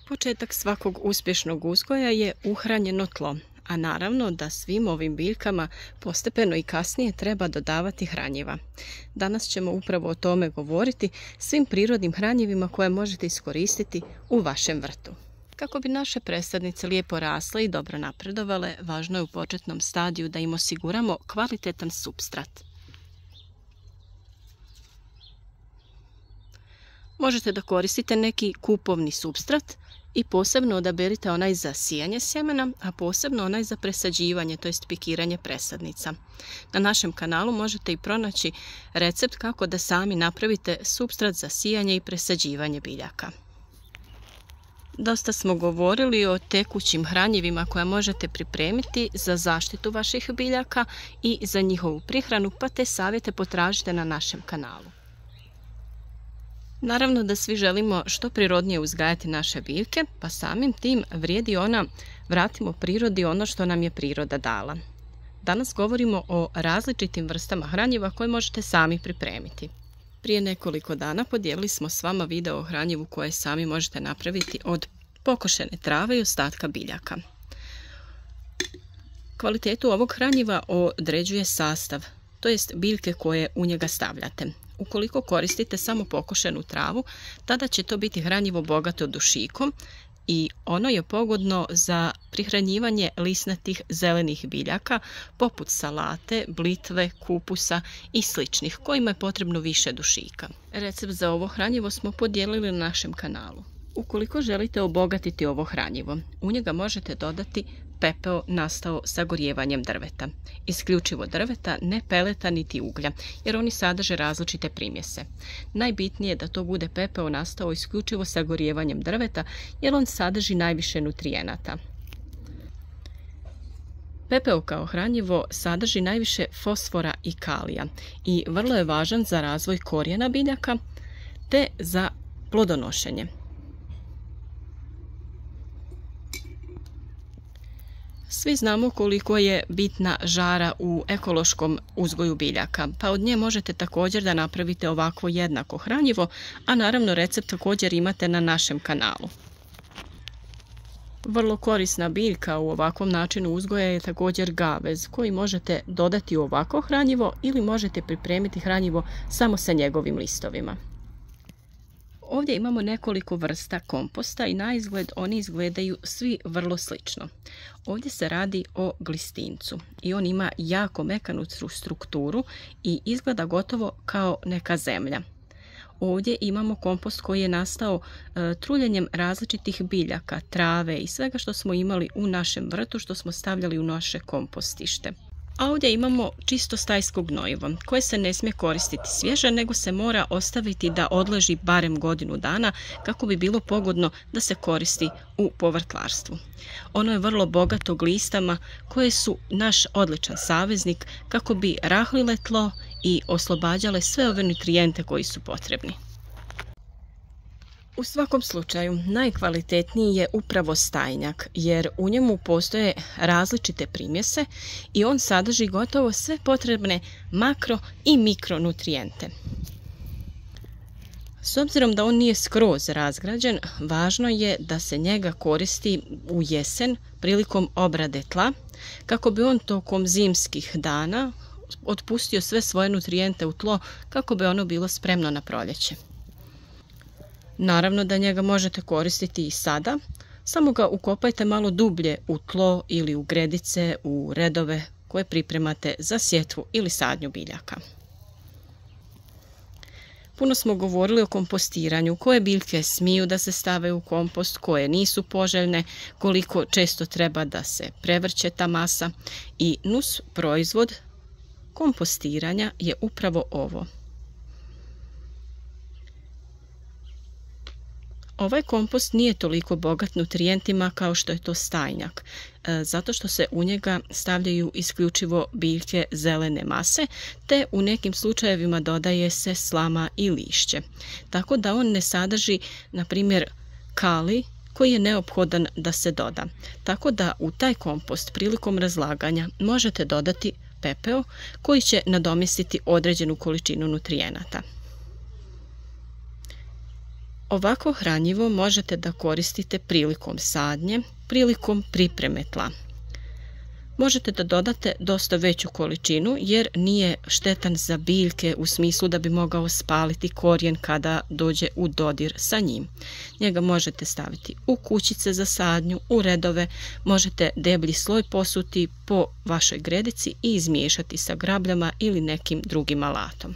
Početak svakog uspješnog uzgoja je uhranjeno tlo, a naravno da svim ovim biljkama postepeno i kasnije treba dodavati hranjiva. Danas ćemo upravo o tome govoriti, svim prirodnim hranjivima koje možete iskoristiti u vašem vrtu. Kako bi naše presadnice lijepo rasle i dobro napredovale, važno je u početnom stadiju da im osiguramo kvalitetan supstrat. Možete da koristite neki kupovni supstrat i posebno odaberite onaj za sijanje sjemena, a posebno onaj za presađivanje, to jest pikiranje presadnica. Na našem kanalu možete i pronaći recept kako da sami napravite supstrat za sijanje i presađivanje biljaka. Dosta smo govorili o tekućim hranjivima koje možete pripremiti za zaštitu vaših biljaka i za njihovu prihranu, pa te savjete potražite na našem kanalu. Naravno da svi želimo što prirodnije uzgajati naše biljke, pa samim tim vrijedi vratimo prirodi ono što nam je priroda dala. Danas govorimo o različitim vrstama hranjiva koje možete sami pripremiti. Prije nekoliko dana podijelili smo s vama video o hranjivu koje sami možete napraviti od pokošene trave i ostatka biljaka. Kvalitetu ovog hranjiva određuje sastav, to jest biljke koje u njega stavljate. Ukoliko koristite samo pokošenu travu, tada će to biti hranjivo bogato dušikom i ono je pogodno za prihranjivanje lisnatih zelenih biljaka poput salate, blitve, kupusa i sličnih kojima je potrebno više dušika. Recept za ovo hranjivo smo podijelili na našem kanalu. Ukoliko želite obogatiti ovo hranjivo, u njega možete dodati pepeo nastao sagorijevanjem drveta. Isključivo drveta, ne peleta niti uglja, jer oni sadrže različite primjese. Najbitnije je da to bude pepeo nastao isključivo sagorijevanjem drveta, jer on sadrži najviše nutrijenata. Pepeo kao hranjivo sadrži najviše fosfora i kalija i vrlo je važan za razvoj korijena biljaka te za plodonošenje. Svi znamo koliko je bitna žara u ekološkom uzgoju biljaka, pa od nje možete također da napravite ovako jednako hranjivo, a naravno recept također imate na našem kanalu. Vrlo korisna biljka u ovakvom načinu uzgoja je također gavez, koji možete dodati u ovako hranjivo ili možete pripremiti hranjivo samo sa njegovim listovima. Ovdje imamo nekoliko vrsta komposta i na izgled oni izgledaju svi vrlo slično. Ovdje se radi o glistincu i on ima jako mekanu strukturu i izgleda gotovo kao neka zemlja. Ovdje imamo kompost koji je nastao truljenjem različitih biljaka, trave i svega što smo imali u našem vrtu, što smo stavljali u naše kompostište. A ovdje imamo čisto stajsko gnojivo koje se ne smije koristiti svježe, nego se mora ostaviti da odleži barem godinu dana kako bi bilo pogodno da se koristi u povrtlarstvu. Ono je vrlo bogato glistama koje su naš odličan saveznik kako bi rahlile tlo i oslobađale sve ove nutrijente koji su potrebni. U svakom slučaju, najkvalitetniji je upravo stajnjak, jer u njemu postoje različite primjese i on sadrži gotovo sve potrebne makro i mikronutrijente. S obzirom da on nije skroz razgrađen, važno je da se njega koristi u jesen prilikom obrade tla, kako bi on tokom zimskih dana otpustio sve svoje nutrijente u tlo, kako bi ono bilo spremno na proljeće. Naravno da njega možete koristiti i sada, samo ga ukopajte malo dublje u tlo ili u gredice, u redove koje pripremate za sjetvu ili sadnju biljaka. Puno smo govorili o kompostiranju, koje biljke smiju da se stave u kompost, koje nisu poželjne, koliko često treba da se prevrće ta masa i nus proizvod kompostiranja je upravo ovo. Ovaj kompost nije toliko bogat nutrijentima kao što je to stajnjak, zato što se u njega stavljaju isključivo biljke zelene mase, te u nekim slučajevima dodaje se slama i lišće. Tako da on ne sadrži, na primjer, kalij koji je neophodan da se doda. Tako da u taj kompost prilikom razlaganja možete dodati pepeo koji će nadomjestiti određenu količinu nutrijenata. Ovako hranjivo možete da koristite prilikom sadnje, prilikom pripreme tla. Možete da dodate dosta veću količinu jer nije štetan za biljke u smislu da bi mogao spaliti korijen kada dođe u dodir sa njim. Njega možete staviti u kućice za sadnju, u redove, možete deblji sloj posuti po vašoj gredici i izmiješati sa grabljama ili nekim drugim alatom.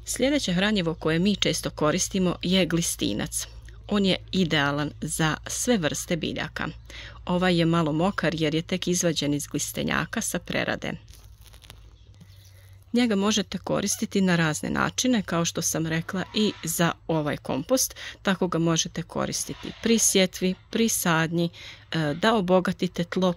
Sljedeće hranjivo koje mi često koristimo je glistinac. On je idealan za sve vrste biljaka. Ovaj je malo mokar jer je tek izvađen iz glistenjaka sa prerade. Njega možete koristiti na razne načine, kao što sam rekla i za ovaj kompost. Tako ga možete koristiti pri sjetvi, pri sadnji, da obogatite tlo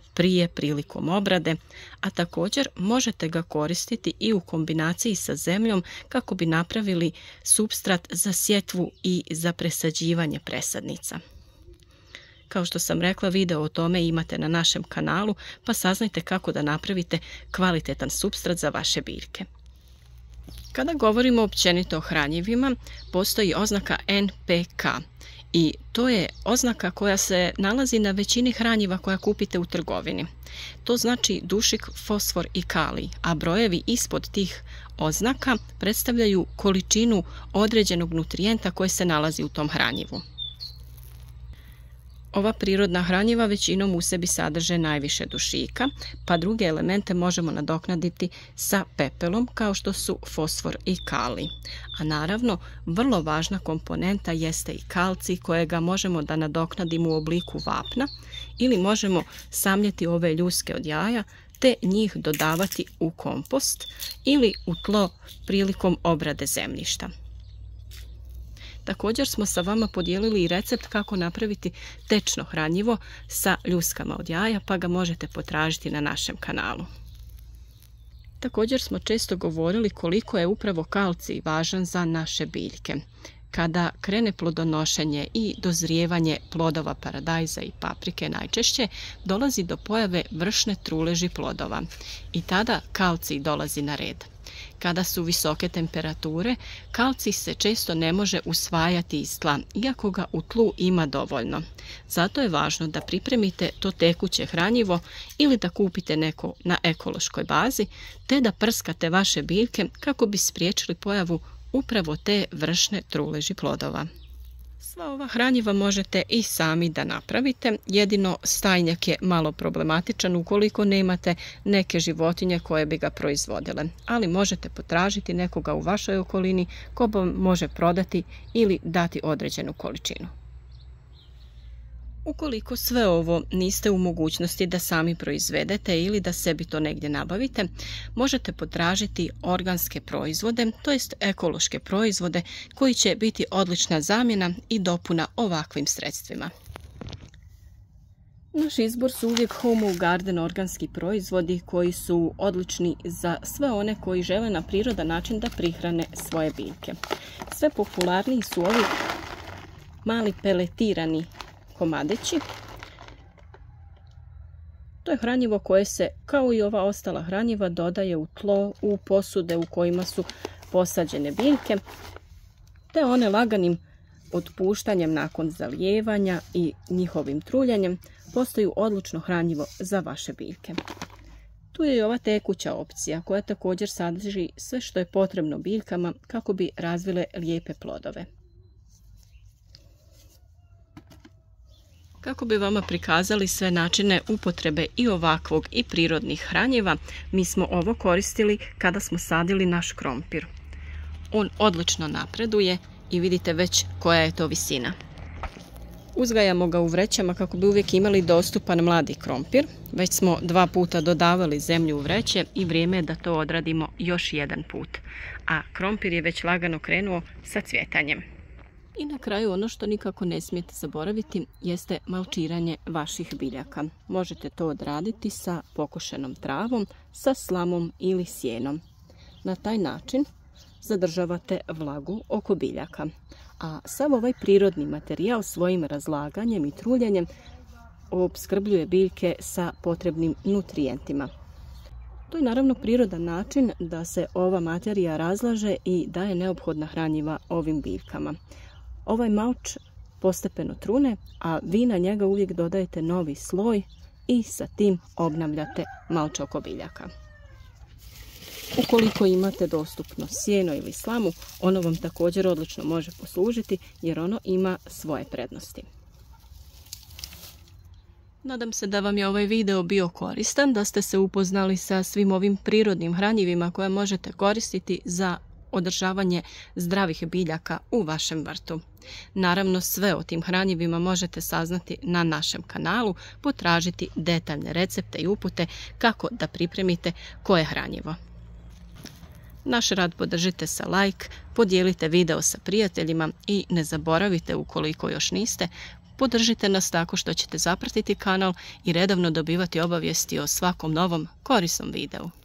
prilikom obrade, a također možete ga koristiti i u kombinaciji sa zemljom kako bi napravili supstrat za sjetvu i za presađivanje presadnica. Kao što sam rekla, video o tome imate na našem kanalu, pa saznajte kako da napravite kvalitetan supstrat za vaše biljke. Kada govorimo općenito o hranjivima, postoji oznaka NPK i to je oznaka koja se nalazi na većini hranjiva koja kupite u trgovini. To znači dušik, fosfor i kalij, a brojevi ispod tih oznaka predstavljaju količinu određenog nutrijenta koji se nalazi u tom hranjivu. Ova prirodna hranjiva većinom u sebi sadrže najviše dušika, pa druge elemente možemo nadoknaditi sa pepelom kao što su fosfor i kalij. A naravno, vrlo važna komponenta jeste i kalcij kojega možemo da nadoknadimo u obliku vapna ili možemo samljeti ove ljuske od jaja te njih dodavati u kompost ili u tlo prilikom obrade zemljišta. Također smo sa vama podijelili i recept kako napraviti tečno hranjivo sa ljuskama od jaja, pa ga možete potražiti na našem kanalu. Također smo često govorili koliko je upravo kalcij važan za naše biljke. Kada krene plodonošenje i dozrijevanje plodova paradajza i paprike najčešće, dolazi do pojave vršne truleži plodova i tada kalcij dolazi na red. Kada su visoke temperature, kalcij se često ne može usvajati iz tla, iako ga u tlu ima dovoljno. Zato je važno da pripremite to tekuće hranjivo ili da kupite neko na ekološkoj bazi, te da prskate vaše biljke kako bi spriječili pojavu upravo te vršne truleži plodova. Sva ova hranjiva možete i sami da napravite, jedino stajnjak je malo problematičan ukoliko nemate neke životinje koje bi ga proizvodile, ali možete potražiti nekoga u vašoj okolini ko vam može prodati ili dati određenu količinu. Ukoliko sve ovo niste u mogućnosti da sami proizvedete ili da sebi to negdje nabavite, možete potražiti organske proizvode, to jest ekološke proizvode koji će biti odlična zamjena i dopuna ovakvim sredstvima. Naš izbor su uvijek Home Garden organski proizvodi koji su odlični za sve one koji žele na prirodan način da prihrane svoje biljke. Sve popularniji su ovi mali peletirani komadići. To je hranjivo koje se, kao i ova ostala hranjiva, dodaje u tlo, u posude u kojima su posađene biljke, te one laganim otpuštanjem nakon zalijevanja i njihovim truljanjem postaju odlično hranjivo za vaše biljke. Tu je i ova tekuća opcija koja također sadrži sve što je potrebno biljkama kako bi razvile lijepe plodove. Kako bi vama prikazali sve načine upotrebe i ovakvog i prirodnih hranjiva, mi smo ovo koristili kada smo sadili naš krompir. On odlično napreduje i vidite već koja je to visina. Uzgajamo ga u vrećama kako bi uvijek imali dostupan mladi krompir. Već smo 2 puta dodavali zemlju u vreće i vrijeme je da to odradimo još jedan put. A krompir je već lagano krenuo sa cvjetanjem. I na kraju ono što nikako ne smijete zaboraviti jeste malčiranje vaših biljaka. Možete to odraditi sa pokošenom travom, sa slamom ili sjenom. Na taj način zadržavate vlagu oko biljaka. A sav ovaj prirodni materijal svojim razlaganjem i truljanjem opskrbljuje biljke sa potrebnim nutrijentima. To je naravno prirodan način da se ova materija razlaže i daje neophodna hranjiva ovim biljkama. Ovaj malč postepeno trune, a vi na njega uvijek dodajete novi sloj i sa tim obnavljate malč oko biljaka. Ukoliko imate dostupno sjeno ili slamu, ono vam također odlično može poslužiti jer ono ima svoje prednosti. Nadam se da vam je ovaj video bio koristan, da ste se upoznali sa svim ovim prirodnim hranjivima koje možete koristiti za održavanje zdravih biljaka u vašem vrtu. Naravno, sve o tim hranjivima možete saznati na našem kanalu, potražiti detaljne recepte i upute kako da pripremite koje hranjivo. Naš rad podržite sa like, podijelite video sa prijateljima i ne zaboravite, ukoliko još niste, podržite nas tako što ćete zapratiti kanal i redovno dobivati obavijesti o svakom novom korisnom videu.